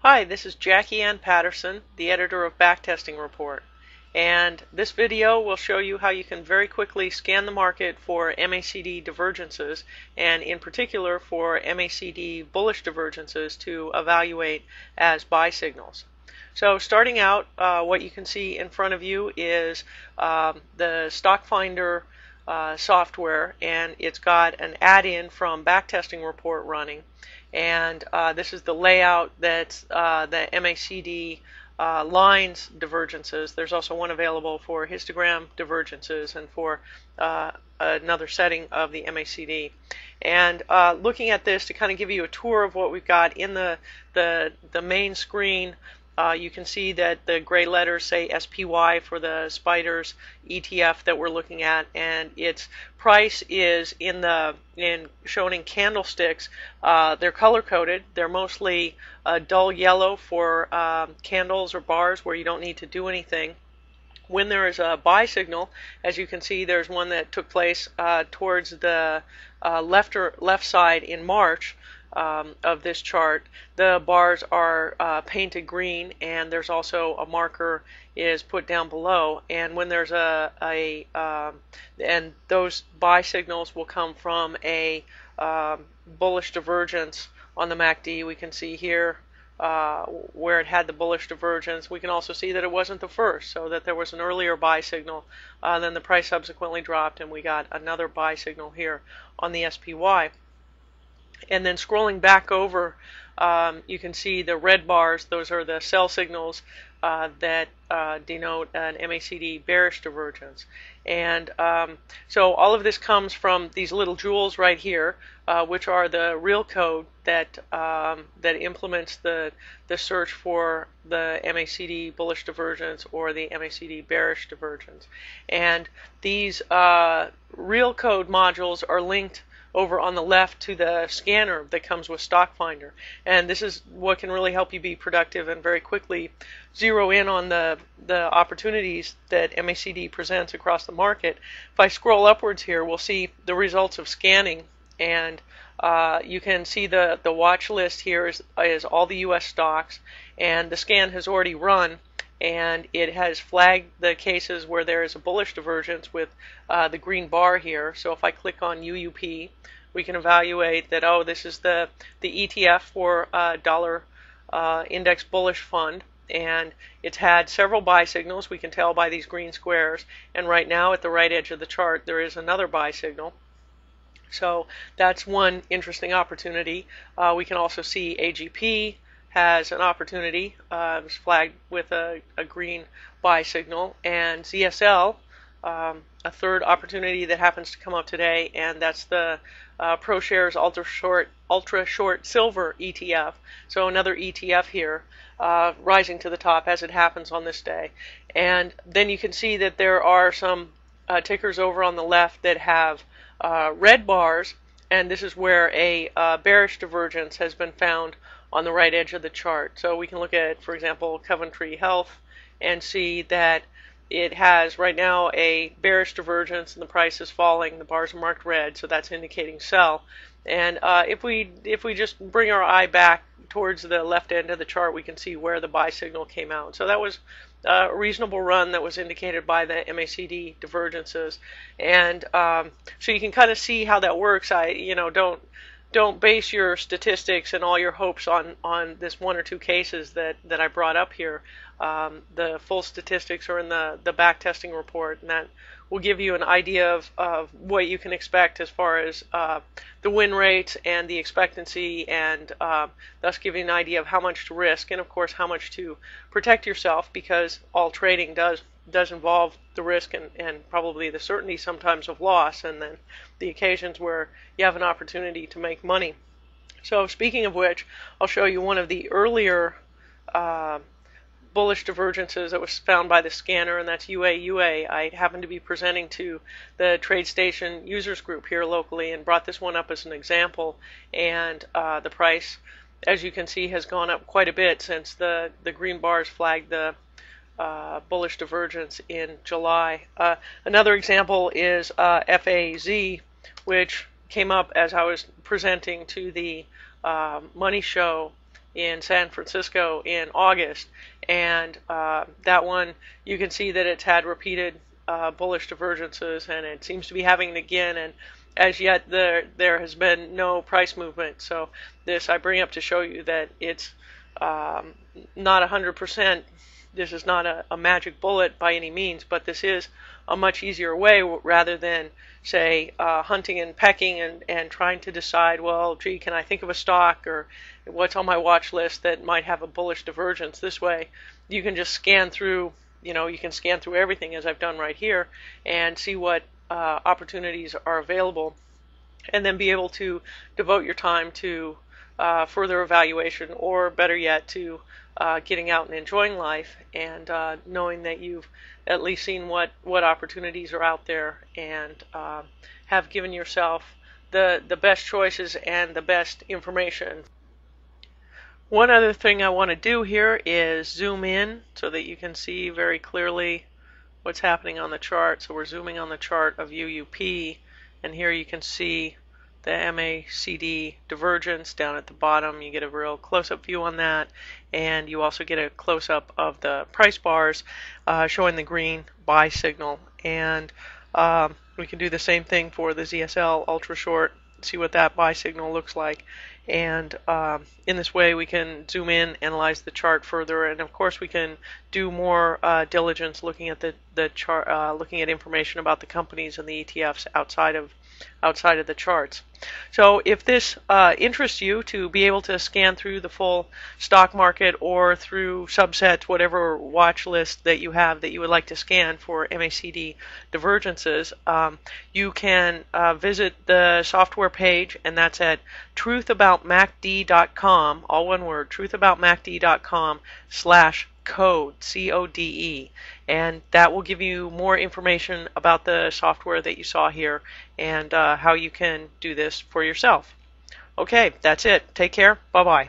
Hi, this is Jackie Ann Patterson, the editor of Backtesting Report. And this video will show you how you can very quickly scan the market for MACD divergences, and in particular for MACD bullish divergences to evaluate as buy signals. So starting out, what you can see in front of you is the Stock Finder software, and it's got an add-in from Backtesting Report running. And this is the layout that's the MACD lines divergences. There's also one available for histogram divergences and for another setting of the MACD. And looking at this to kind of give you a tour of what we've got in the main screen, you can see that the gray letters say SPY for the Spiders ETF that we're looking at, and its price is shown in candlesticks. They're color coded. They're mostly dull yellow for candles or bars where you don't need to do anything. When there is a buy signal, as you can see, there's one that took place towards the left side in March. Of this chart, the bars are painted green, and there's also a marker is put down below. And when there's and those buy signals will come from a bullish divergence on the MACD. We can see here where it had the bullish divergence. We can also see that it wasn't the first, so that there was an earlier buy signal. Then the price subsequently dropped, and we got another buy signal here on the SPY. And then scrolling back over, you can see the red bars. Those are the sell signals that denote an MACD bearish divergence. And so all of this comes from these little jewels right here, which are the real code that implements the search for the MACD bullish divergence or the MACD bearish divergence. And these real code modules are linked over on the left to the scanner that comes with Stock Finder. And this is what can really help you be productive and very quickly zero in on the opportunities that MACD presents across the market. If I scroll upwards here, we'll see the results of scanning, and you can see the watch list here is all the US stocks, and the scan has already run, and it has flagged the cases where there is a bullish divergence with the green bar here. So if I click on UUP, we can evaluate that, oh, this is the ETF for dollar index bullish fund, and it's had several buy signals. We can tell by these green squares, and right now at the right edge of the chart there is another buy signal. So that's one interesting opportunity. We can also see AGP has an opportunity. It's flagged with a green buy signal, and ZSL, a third opportunity that happens to come up today, and that's the ProShares ultra short silver ETF. So another ETF here rising to the top as it happens on this day. And then you can see that there are some tickers over on the left that have red bars, and this is where a bearish divergence has been found on the right edge of the chart. So we can look at, for example, Coventry Health and see that it has right now a bearish divergence and the price is falling. The bars are marked red, so that's indicating sell. And if we just bring our eye back towards the left end of the chart, we can see where the buy signal came out. So that was a reasonable run that was indicated by the MACD divergences. And so you can kind of see how that works. Don't base your statistics and all your hopes on this one or two cases that I brought up here. The full statistics are in the backtesting report, and that will give you an idea of what you can expect as far as the win rates and the expectancy, and thus give you an idea of how much to risk and, of course, how much to protect yourself, because all trading does involve the risk and probably the certainty sometimes of loss, and then the occasions where you have an opportunity to make money. So speaking of which, I'll show you one of the earlier bullish divergences that was found by the scanner, and that's UAUA. I happen to be presenting to the TradeStation users group here locally and brought this one up as an example, and the price, as you can see, has gone up quite a bit since the green bars flagged the bullish divergence in July. Another example is FAZ, which came up as I was presenting to the money show in San Francisco in August, and that one you can see that it's had repeated bullish divergences, and it seems to be having it again, and as yet there has been no price movement. So this I bring up to show you that it's not 100%. This is not a magic bullet by any means, but this is a much easier way rather than, say, hunting and pecking and trying to decide, well, gee, can I think of a stock or what's on my watch list that might have a bullish divergence. This way you can just scan through, you can scan through everything as I've done right here and see what opportunities are available, and then be able to devote your time to further evaluation, or better yet, to getting out and enjoying life, and knowing that you've at least seen what opportunities are out there, and have given yourself the best choices and the best information. One other thing I want to do here is zoom in so that you can see very clearly what's happening on the chart. So we're zooming on the chart of UUP, and here you can see the MACD divergence down at the bottom. You get a real close-up view on that, and you also get a close-up of the price bars showing the green buy signal. And we can do the same thing for the ZSL ultra short, see what that buy signal looks like. And in this way we can zoom in, analyze the chart further, and of course we can do more diligence looking at the chart, looking at information about the companies and the ETFs outside of the charts. So if this interests you to be able to scan through the full stock market or through subsets, whatever watch list that you have that you would like to scan for MACD divergences, you can visit the software page, and that's at truthaboutmacd.com, all one word, truthaboutmacd.com/code, CODE, and that will give you more information about the software that you saw here and how you can do this for yourself. Okay, that's it. Take care. Bye-bye.